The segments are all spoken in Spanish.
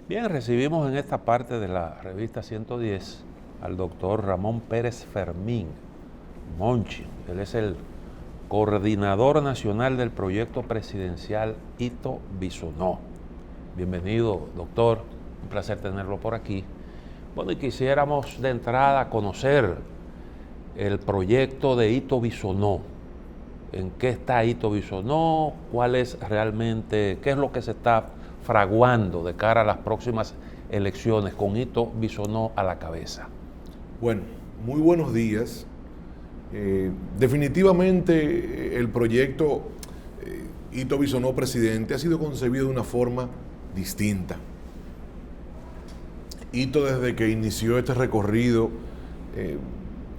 Bien, recibimos en esta parte de la revista 110 al doctor Ramón Pérez Fermín, Monchi. Él es el coordinador nacional del proyecto presidencial Hito Bisonó. Bienvenido, doctor. Un placer tenerlo por aquí. Bueno, y quisiéramos de entrada conocer el proyecto de Hito Bisonó. ¿En qué está Hito Bisonó? ¿Cuál es realmente, qué es lo que se está fraguando de cara a las próximas elecciones con Hito Bisonó a la cabeza? Bueno, muy buenos días. Definitivamente el proyecto Hito Bisonó presidente ha sido concebido de una forma distinta. Hito, desde que inició este recorrido,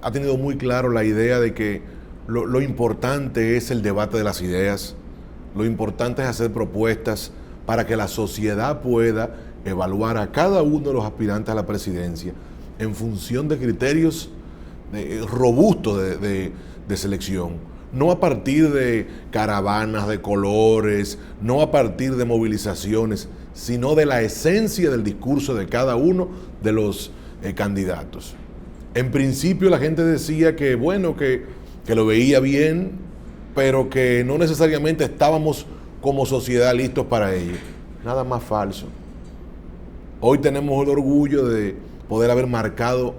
ha tenido muy claro la idea de que lo importante es el debate de las ideas, lo importante es hacer propuestas para que la sociedad pueda evaluar a cada uno de los aspirantes a la presidencia en función de criterios robustos de selección, no a partir de caravanas, de colores, no a partir de movilizaciones, sino de la esencia del discurso de cada uno de los candidatos. En principio la gente decía que bueno, que lo veía bien, pero que no necesariamente estábamos como sociedad listos para ello. Nada más falso. Hoy tenemos el orgullo de poder haber marcado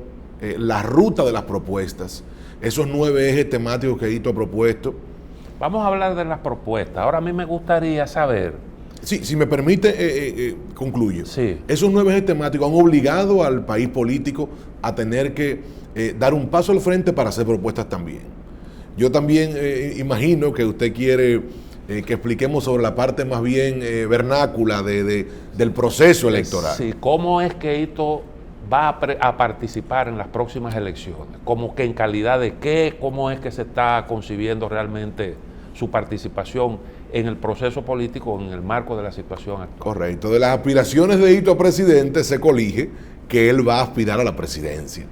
la ruta de las propuestas, esos 9 ejes temáticos que Hito ha propuesto. Vamos a hablar de las propuestas. Ahora a mí me gustaría saber... Sí, si me permite, concluyo. Sí. Esos 9 ejes temáticos han obligado al país político a tener que dar un paso al frente para hacer propuestas también. Yo también imagino que usted quiere que expliquemos sobre la parte más bien vernácula del proceso electoral. Sí, ¿cómo es que Hito va a participar en las próximas elecciones? ¿Cómo que en calidad de qué? ¿Cómo es que se está concibiendo realmente su participación en el proceso político en el marco de la situación actual? Correcto. De las aspiraciones de Hito a presidente se colige que él va a aspirar a la presidencia.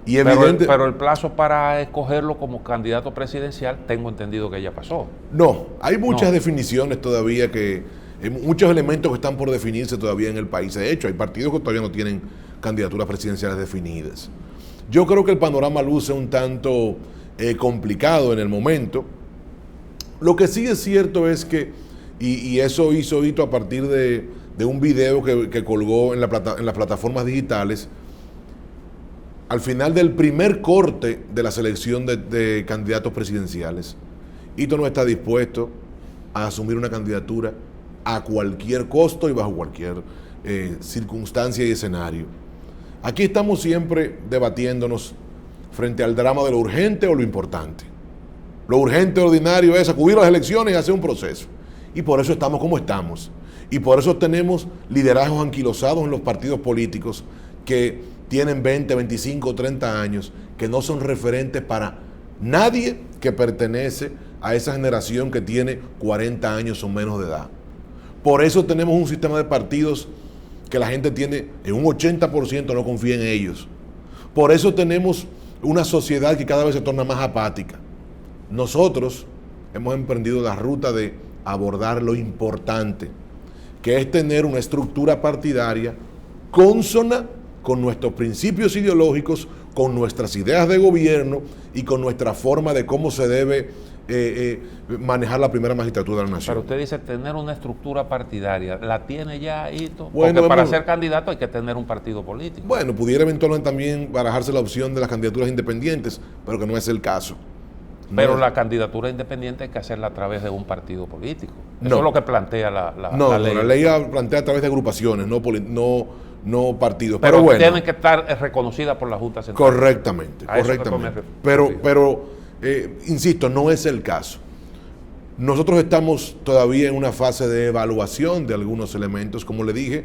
Y pero el plazo para escogerlo como candidato presidencial, tengo entendido que ya pasó. No, hay muchas definiciones todavía, muchos elementos que están por definirse todavía en el país. De hecho, hay partidos que todavía no tienen candidaturas presidenciales definidas. Yo creo que el panorama luce un tanto complicado en el momento. Lo que sí es cierto es que, y eso hizo Hito a partir de un video que colgó en las plataformas digitales, al final del primer corte de la selección de candidatos presidenciales, Hito no está dispuesto a asumir una candidatura a cualquier costo y bajo cualquier circunstancia y escenario. Aquí estamos siempre debatiéndonos frente al drama de lo urgente o lo importante. Lo urgente ordinario es acudir a las elecciones y hacer un proceso. Y por eso estamos como estamos. Y por eso tenemos liderazgos anquilosados en los partidos políticos que tienen 20, 25, 30 años, que no son referentes para nadie que pertenece a esa generación que tiene 40 años o menos de edad. Por eso tenemos un sistema de partidos que la gente tiene, en un 80% no confía en ellos. Por eso tenemos una sociedad que cada vez se torna más apática. Nosotros hemos emprendido la ruta de abordar lo importante, que es tener una estructura partidaria consona con nuestros principios ideológicos, con nuestras ideas de gobierno y con nuestra forma de cómo se debe manejar la primera magistratura de la nación. Pero usted dice tener una estructura partidaria. ¿La tiene ya Hito? Bueno, porque para ser candidato hay que tener un partido político. Bueno, pudiera eventualmente también barajarse la opción de las candidaturas independientes, pero que no es el caso. Pero la candidatura independiente hay que hacerla a través de un partido político. Eso no. Es lo que plantea la ley. La ley plantea a través de agrupaciones, no partidos. Pero bueno, tienen que estar reconocidas por la Junta Central. Correctamente. Pero insisto, no es el caso. Nosotros estamos todavía en una fase de evaluación de algunos elementos. Como le dije,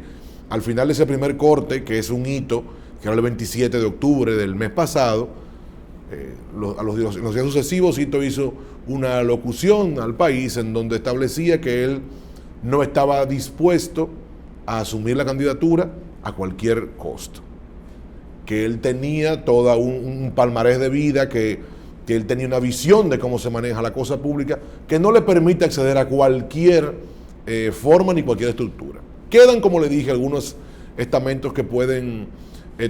al final de ese primer corte, que es un hito, que era el 27 de octubre del mes pasado, en los días sucesivos, Hito hizo una locución al país en donde establecía que él no estaba dispuesto a asumir la candidatura a cualquier costo, que él tenía toda un palmarés de vida, que él tenía una visión de cómo se maneja la cosa pública, que no le permite acceder a cualquier forma ni cualquier estructura, Quedan, como le dije, algunos estamentos que pueden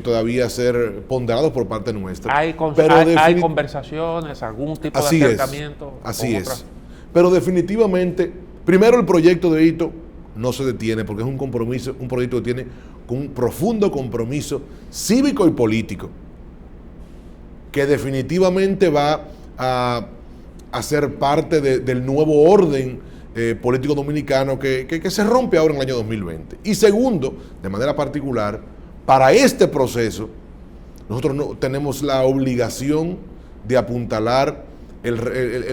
todavía ser ponderados por parte nuestra. ¿Hay conversaciones, algún tipo de acercamiento? Así es. Pero definitivamente, primero el proyecto de Hito no se detiene porque es un proyecto que tiene un profundo compromiso cívico y político que definitivamente va a ser parte del nuevo orden político dominicano que se rompe ahora en el año 2020. Y segundo, de manera particular, para este proceso, nosotros no tenemos la obligación de apuntalar el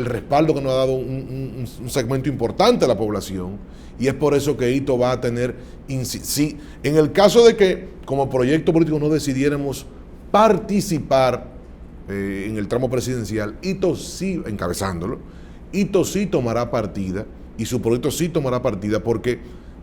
respaldo que nos ha dado un segmento importante de la población, y es por eso que Hito va a tener, si en el caso de que como proyecto político no decidiéramos participar en el tramo presidencial, Hito sí, encabezándolo, Hito sí tomará partida, y su proyecto sí tomará partida, porque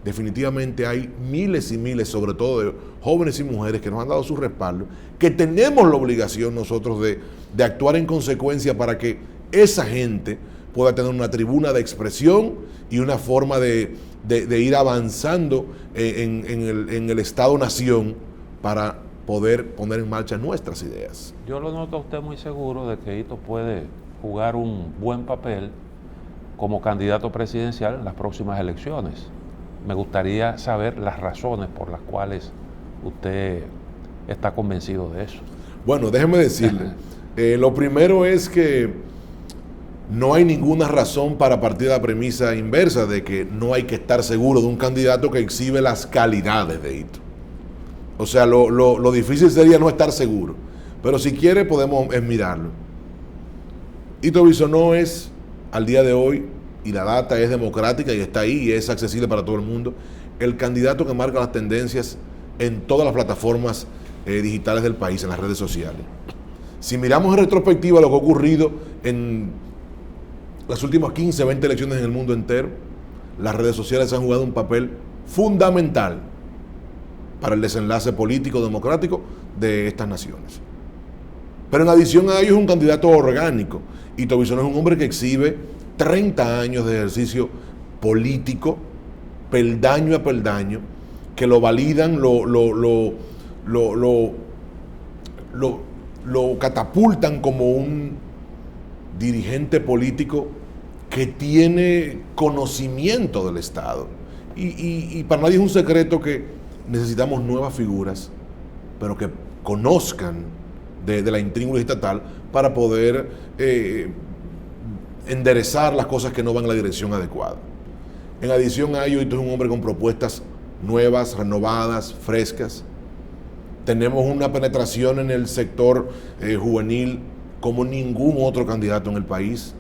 definitivamente hay miles y miles, sobre todo de jóvenes y mujeres que nos han dado su respaldo, que tenemos la obligación nosotros de actuar en consecuencia para que esa gente pueda tener una tribuna de expresión y una forma de ir avanzando en el Estado-Nación para poder poner en marcha nuestras ideas. Yo lo noto a usted muy seguro de que Hito puede jugar un buen papel como candidato presidencial en las próximas elecciones. Me gustaría saber las razones por las cuales usted está convencido de eso. Bueno, déjeme decirle, lo primero es que no hay ninguna razón para partir de la premisa inversa de que no hay que estar seguro de un candidato que exhibe las calidades de Hito. O sea, lo difícil sería no estar seguro, pero si quiere podemos mirarlo. Hito Bisonó es, al día de hoy, y la data es democrática y está ahí y es accesible para todo el mundo, el candidato que marca las tendencias en todas las plataformas digitales del país, en las redes sociales. Si miramos en retrospectiva lo que ha ocurrido en las últimas 15, 20 elecciones en el mundo entero, las redes sociales han jugado un papel fundamental para el desenlace político democrático de estas naciones. Pero en adición a ello es un candidato orgánico. Hito Bisonó es un hombre que exhibe 30 años de ejercicio político, peldaño a peldaño, que lo validan, lo catapultan como un dirigente político que tiene conocimiento del Estado. Y para nadie es un secreto que necesitamos nuevas figuras, pero que conozcan de la intríngulis estatal para poder enderezar las cosas que no van en la dirección adecuada. En adición a ello, Hito es un hombre con propuestas nuevas, renovadas, frescas. Tenemos una penetración en el sector juvenil como ningún otro candidato en el país.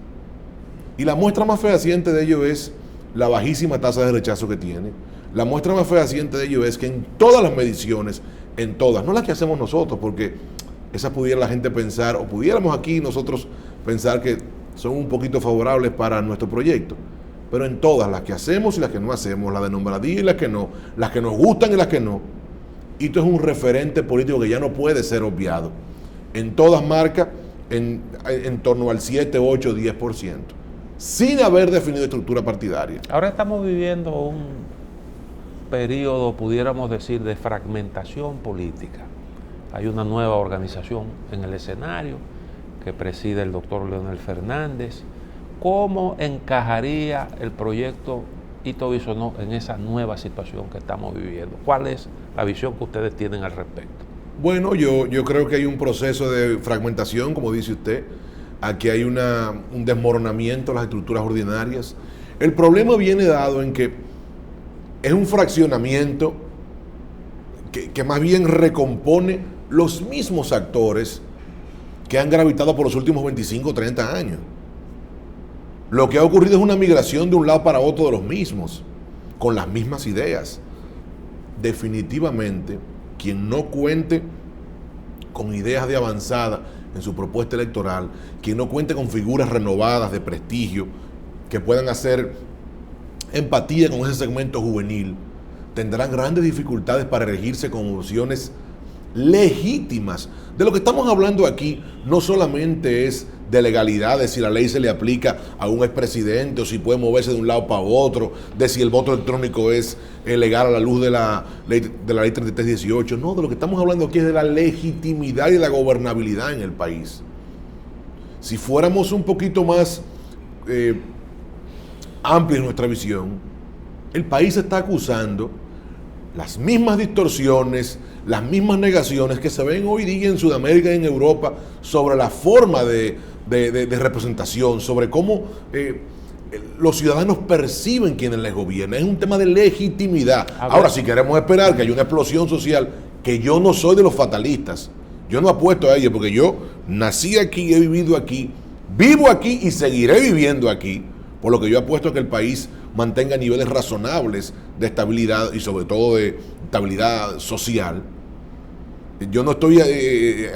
Y la muestra más fehaciente de ello es la bajísima tasa de rechazo que tiene. La muestra más fehaciente de ello es que en todas las mediciones, en todas, no las que hacemos nosotros, porque esas pudiera la gente pensar, o pudiéramos aquí nosotros pensar que son un poquito favorables para nuestro proyecto, pero en todas, las que hacemos y las que no hacemos, las de nombradía y las que no, las que nos gustan y las que no, Hito es un referente político que ya no puede ser obviado. En todas marca en torno al 7, 8, 10%, sin haber definido estructura partidaria. Ahora estamos viviendo un periodo, pudiéramos decir, de fragmentación política. Hay una nueva organización en el escenario que preside el doctor Leonel Fernández. ¿Cómo encajaría el proyecto Hito Bisonó en esa nueva situación que estamos viviendo? ¿Cuál es la visión que ustedes tienen al respecto? Bueno, yo creo que hay un proceso de fragmentación, como dice usted. Aquí hay un desmoronamiento de las estructuras ordinarias. El problema viene dado en que es un fraccionamiento que más bien recompone los mismos actores que han gravitado por los últimos 25 o 30 años. Lo que ha ocurrido es una migración de un lado para otro de los mismos, con las mismas ideas. Definitivamente, quien no cuente con ideas de avanzada en su propuesta electoral, quien no cuente con figuras renovadas de prestigio que puedan hacer empatía con ese segmento juvenil, tendrán grandes dificultades para elegirse con opciones legítimas. De lo que estamos hablando aquí no solamente es de legalidad, de si la ley se le aplica a un expresidente o si puede moverse de un lado para otro, de si el voto electrónico es legal a la luz de la ley 3318. No, de lo que estamos hablando aquí es de la legitimidad y de la gobernabilidad en el país. Si fuéramos un poquito más amplios en nuestra visión, el país está acusando las mismas distorsiones, las mismas negaciones que se ven hoy día en Sudamérica y en Europa sobre la forma de representación, sobre cómo los ciudadanos perciben quienes les gobiernan. Es un tema de legitimidad. Ahora, si queremos esperar que haya una explosión social, que yo no soy de los fatalistas, yo no apuesto a ello, porque yo nací aquí, he vivido aquí, vivo aquí y seguiré viviendo aquí, por lo que yo apuesto a que el país mantenga niveles razonables de estabilidad y sobre todo de estabilidad social. Yo no estoy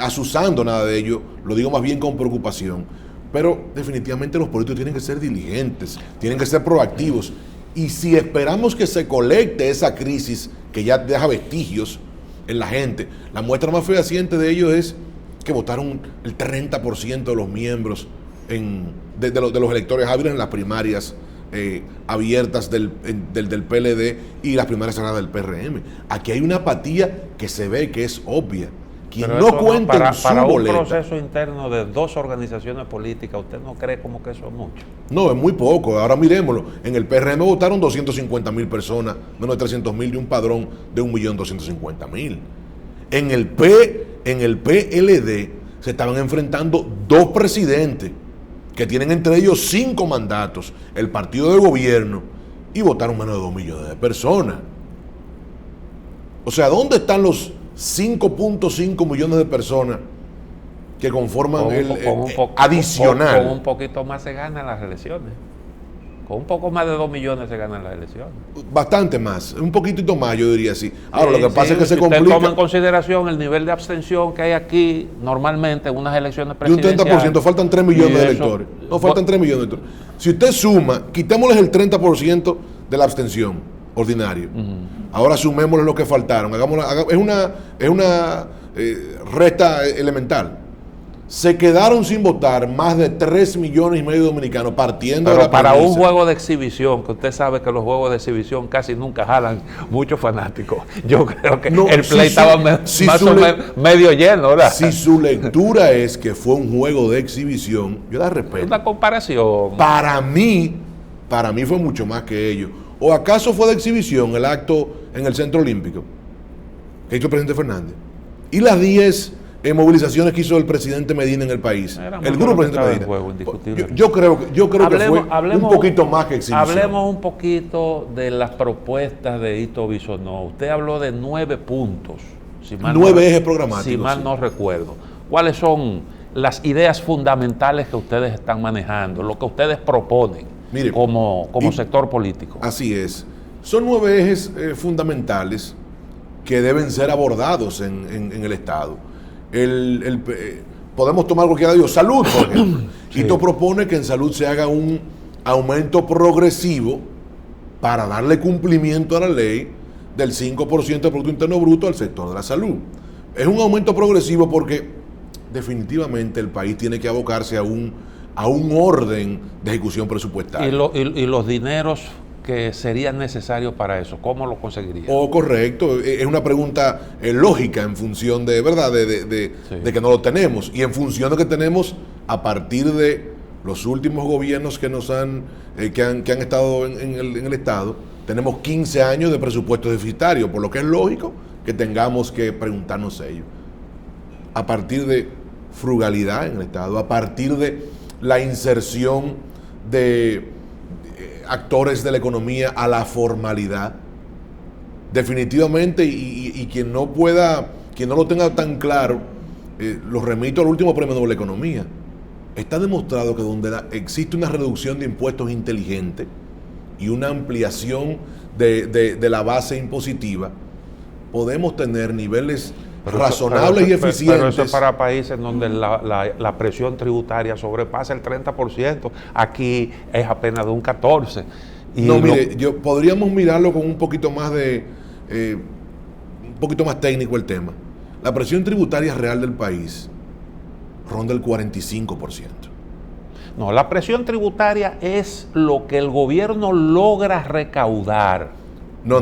asusando nada de ello, lo digo más bien con preocupación, pero definitivamente los políticos tienen que ser diligentes, tienen que ser proactivos, y si esperamos que se colecte esa crisis que ya deja vestigios en la gente, la muestra más fehaciente de ello es que votaron el 30% de los miembros de los electores hábiles en las primarias abiertas del PLD y las primarias cerradas del PRM. Aquí hay una apatía que se ve, que es obvia. Quien no cuenta en su para un boleta, proceso interno de dos organizaciones políticas, ¿usted no cree como que eso es mucho? No, es muy poco. Ahora miremoslo. En el PRM votaron 250,000 personas, menos de 300,000 de un padrón de 1.250.000. En el PLD se estaban enfrentando dos presidentes que tienen entre ellos 5 mandatos, el partido de gobierno, y votaron menos de 2 millones de personas. O sea, ¿dónde están los 5.5 millones de personas que conforman adicional? Con un poquito más se ganan las elecciones. Con un poco más de 2 millones se ganan las elecciones. Bastante más, un poquitito más, yo diría así. Ahora, lo que pasa es que se complica. Usted toma en consideración el nivel de abstención que hay aquí normalmente en unas elecciones presidenciales. De un 30%, faltan 3 millones de electores. No, faltan 3 millones de electores. Si usted suma, quitémosles el 30% de la abstención ordinario. Ahora sumémosle lo que faltaron. Es una resta elemental. Se quedaron sin votar más de 3,5 millones de dominicanos, partiendo de la para premisa. un juego de exhibición, que usted sabe que los juegos de exhibición casi nunca jalan muchos fanáticos. Yo creo que el play estaba más o menos medio lleno, ¿verdad? Si su lectura es que fue un juego de exhibición, yo la respeto. Una comparación. Para mí fue mucho más que ello. ¿O acaso fue de exhibición el acto en el Centro Olímpico que hizo el presidente Fernández? Y las 10 movilizaciones que hizo el presidente Medina en el país. El grupo presidente Medina. Juego, yo creo que fue un poquito más que exhibición. Hablemos un poquito de las propuestas de Hito Bisonó. Usted habló de 9 puntos. 9 ejes programáticos. Si mal no recuerdo. ¿Cuáles son las ideas fundamentales que ustedes están manejando? Lo que ustedes proponen. Mire, como sector político. Así es. Son 9 ejes fundamentales que deben ser abordados en el Estado. Podemos tomar cualquiera de ellos. Salud, por ejemplo. Sí. Hito propone que en salud se haga un aumento progresivo para darle cumplimiento a la ley del 5% del Producto Interno Bruto al sector de la salud. Es un aumento progresivo porque definitivamente el país tiene que abocarse a un orden de ejecución presupuestaria. ¿Y los dineros que serían necesarios para eso? ¿Cómo lo conseguirían? Correcto, es una pregunta lógica en función de, ¿verdad?, de que no lo tenemos, y en función de que tenemos a partir de los últimos gobiernos que han estado en el Estado. Tenemos 15 años de presupuesto deficitario, por lo que es lógico que tengamos que preguntarnos ello. A partir de frugalidad en el Estado, a partir de la inserción de actores de la economía a la formalidad, definitivamente, y quien no lo tenga tan claro, lo remito al último premio Nobel de Economía. Está demostrado que donde existe una reducción de impuestos inteligente y una ampliación de la base impositiva, podemos tener niveles razonables y eficientes. Pero eso es para países donde la presión tributaria sobrepasa el 30%. Aquí es apenas de un 14%. Podríamos mirarlo con un poquito más técnico el tema. la presión tributaria real del país ronda el 45%. No, la presión tributaria es lo que el gobierno logra recaudar. No.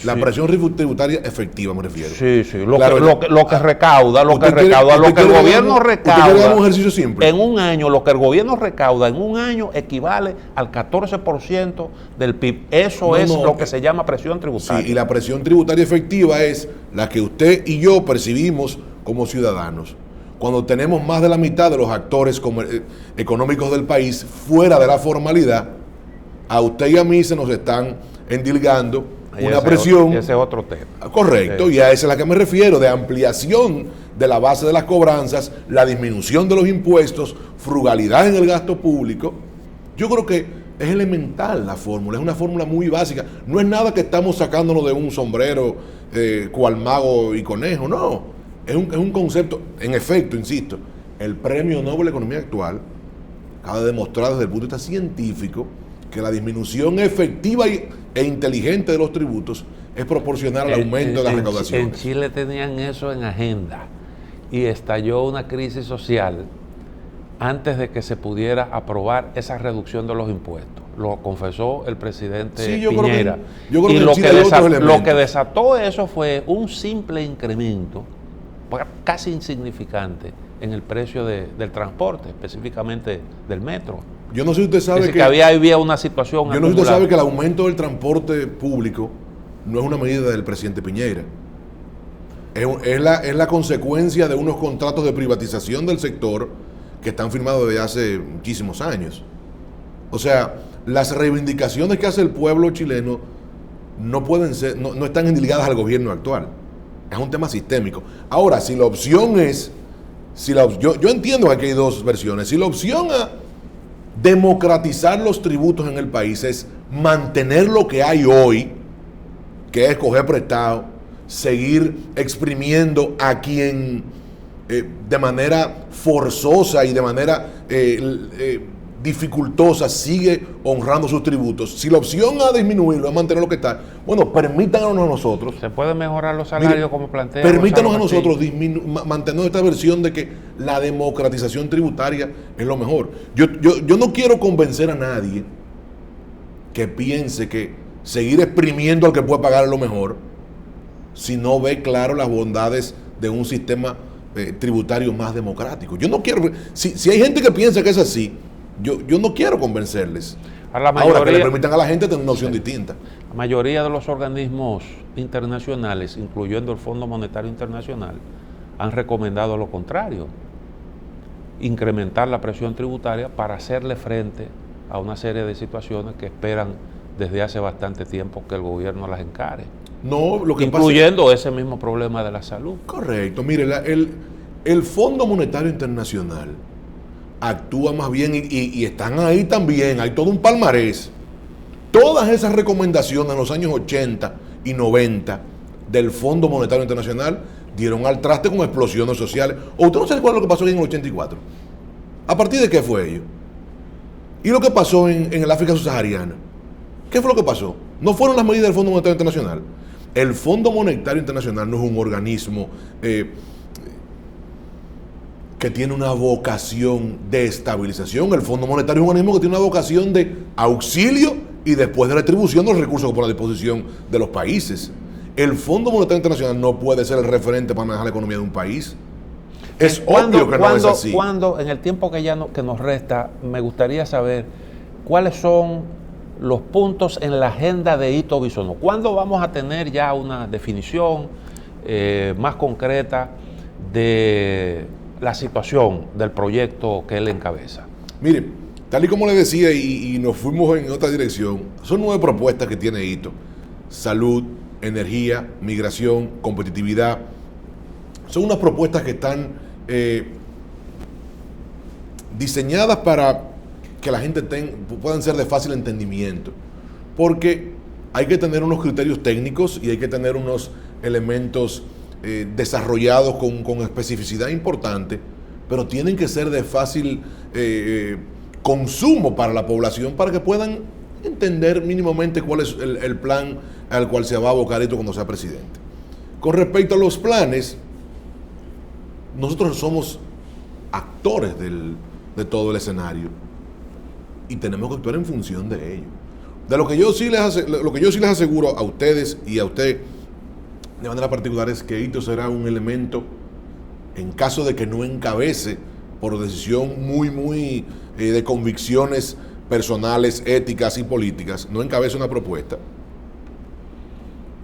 La Sí. presión tributaria efectiva, me refiero. Sí, lo Claro, que recauda, lo que ¿Usted quiere el gobierno ¿Usted quiere dar un recauda ejercicio simple? en un año, lo que el gobierno recauda en un año equivale al 14% del PIB. Eso es lo que se llama presión tributaria. Sí, y la presión tributaria efectiva es la que usted y yo percibimos como ciudadanos. Cuando tenemos más de la mitad de los actores económicos del país fuera de la formalidad, a usted y a mí se nos están endilgando una presión. Ese es otro tema. Correcto, Sí. y a esa es a la que me refiero, de ampliación de la base de las cobranzas, la disminución de los impuestos, frugalidad en el gasto público. Yo creo que es elemental la fórmula, es una fórmula muy básica. No es nada que estamos sacándonos de un sombrero cual mago y conejo, no. Es un concepto, en efecto, insisto, el premio Nobel de Economía actual acaba de demostrar desde el punto de vista científico que la disminución efectiva e inteligente de los tributos es proporcional al aumento de las recaudaciones. En Chile tenían eso en agenda y estalló una crisis social antes de que se pudiera aprobar esa reducción de los impuestos. Lo confesó el presidente Piñera. Yo creo y que lo en Chile hay otros elementos. lo que desató eso fue un simple incremento, casi insignificante, en el precio del transporte, específicamente del metro. Yo no sé si usted sabe que había una situación. Yo no sé si usted sabe que el aumento del transporte público no es una medida del presidente Piñera. Es la consecuencia de unos contratos de privatización del sector que están firmados desde hace muchísimos años. O sea, las reivindicaciones que hace el pueblo chileno no pueden ser, no están endilgadas al gobierno actual. Es un tema sistémico. Ahora, si la opción es, yo entiendo que aquí hay dos versiones. Si la opción a democratizar los tributos en el país es mantener lo que hay hoy, que es coger prestado, seguir exprimiendo a quien de manera forzosa y de manera dificultosa sigue honrando sus tributos. Si la opción a disminuirlo es mantener lo que está, bueno, permítanos a nosotros. Se pueden mejorar los salarios como plantea. Permítanos a nosotros mantener esta versión de que la democratización tributaria es lo mejor. Yo no quiero convencer a nadie que piense que seguir exprimiendo al que puede pagar es lo mejor si no ve claro las bondades de un sistema tributario más democrático. Yo no quiero, si hay gente que piensa que es así, yo no quiero convencerles. Ahora que le permitan a la gente tener una opción distinta. La mayoría de los organismos internacionales, incluyendo el Fondo Monetario Internacional, han recomendado lo contrario: incrementar la presión tributaria para hacerle frente a una serie de situaciones que esperan desde hace bastante tiempo que el gobierno las encare. No, lo que incluyendo pasa ese mismo problema de la salud. Correcto. Mire, el Fondo Monetario Internacional actúa más bien y están ahí también, hay todo un palmarés. Todas esas recomendaciones en los años 80 y 90 del Fondo Monetario Internacional dieron al traste con explosiones sociales. ¿O usted no se recuerda lo que pasó en el 84? ¿A partir de qué fue ello? ¿Y lo que pasó en el África subsahariana? ¿Qué fue lo que pasó? No fueron las medidas del Fondo Monetario Internacional. El Fondo Monetario Internacional no es un organismo que tiene una vocación de estabilización. El Fondo Monetario es un organismo que tiene una vocación de auxilio y después de retribución de los recursos que pone a disposición de los países. El Fondo Monetario Internacional no puede ser el referente para manejar la economía de un país. Es obvio que no es así. En el tiempo que nos resta, me gustaría saber cuáles son los puntos en la agenda de Ito Bisonó. ¿Cuándo vamos a tener ya una definición más concreta de la situación del proyecto que él encabeza? Mire, tal y como le decía, y nos fuimos en otra dirección, son 9 propuestas que tiene Ito: salud, energía, migración, competitividad. Son unas propuestas que están diseñadas para que la gente puedan ser de fácil entendimiento, porque hay que tener unos criterios técnicos y hay que tener unos elementos desarrollados con especificidad importante, pero tienen que ser de fácil consumo para la población, para que puedan entender mínimamente cuál es el plan al cual se va a abocar esto cuando sea presidente. Con respecto a los planes, nosotros somos actores de todo el escenario y tenemos que actuar en función de ello. De lo que yo sí les aseguro a ustedes y a usted de manera particular es que Hito será un elemento, en caso de que no encabece por decisión muy de convicciones personales, éticas y políticas, no encabece una propuesta.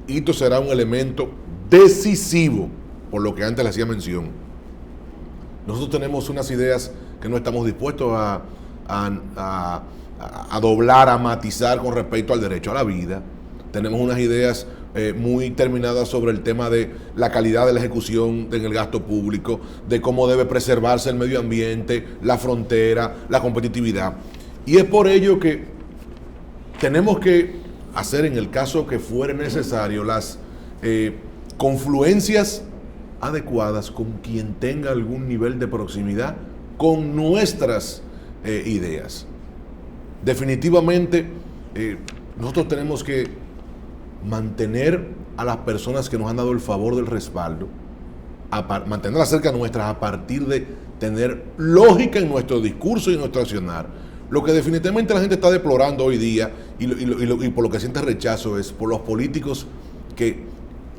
Hito será un elemento decisivo, por lo que antes le hacía mención. Nosotros tenemos unas ideas que no estamos dispuestos a doblar, a matizar con respecto al derecho a la vida. Tenemos unas ideas muy terminadas sobre el tema de la calidad de la ejecución en el gasto público, de cómo debe preservarse el medio ambiente, la frontera, la competitividad. Y es por ello que tenemos que hacer, en el caso que fuere necesario, las confluencias adecuadas con quien tenga algún nivel de proximidad con nuestras ideas. Definitivamente, nosotros tenemos que mantener a las personas que nos han dado el favor del respaldo, mantenerlas cerca nuestras a partir de tener lógica en nuestro discurso y en nuestro accionar. Lo que definitivamente la gente está deplorando hoy día y por lo que siente rechazo es por los políticos que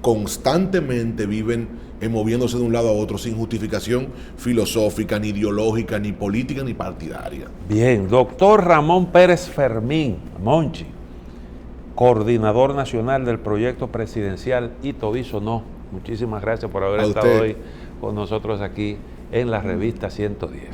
constantemente viven moviéndose de un lado a otro sin justificación filosófica, ni ideológica, ni política, ni partidaria. Bien, doctor Ramón Pérez Fermín, Monchi, coordinador nacional del proyecto presidencial Hito Bisonó. Muchísimas gracias por haber estado hoy con nosotros aquí en la revista 110.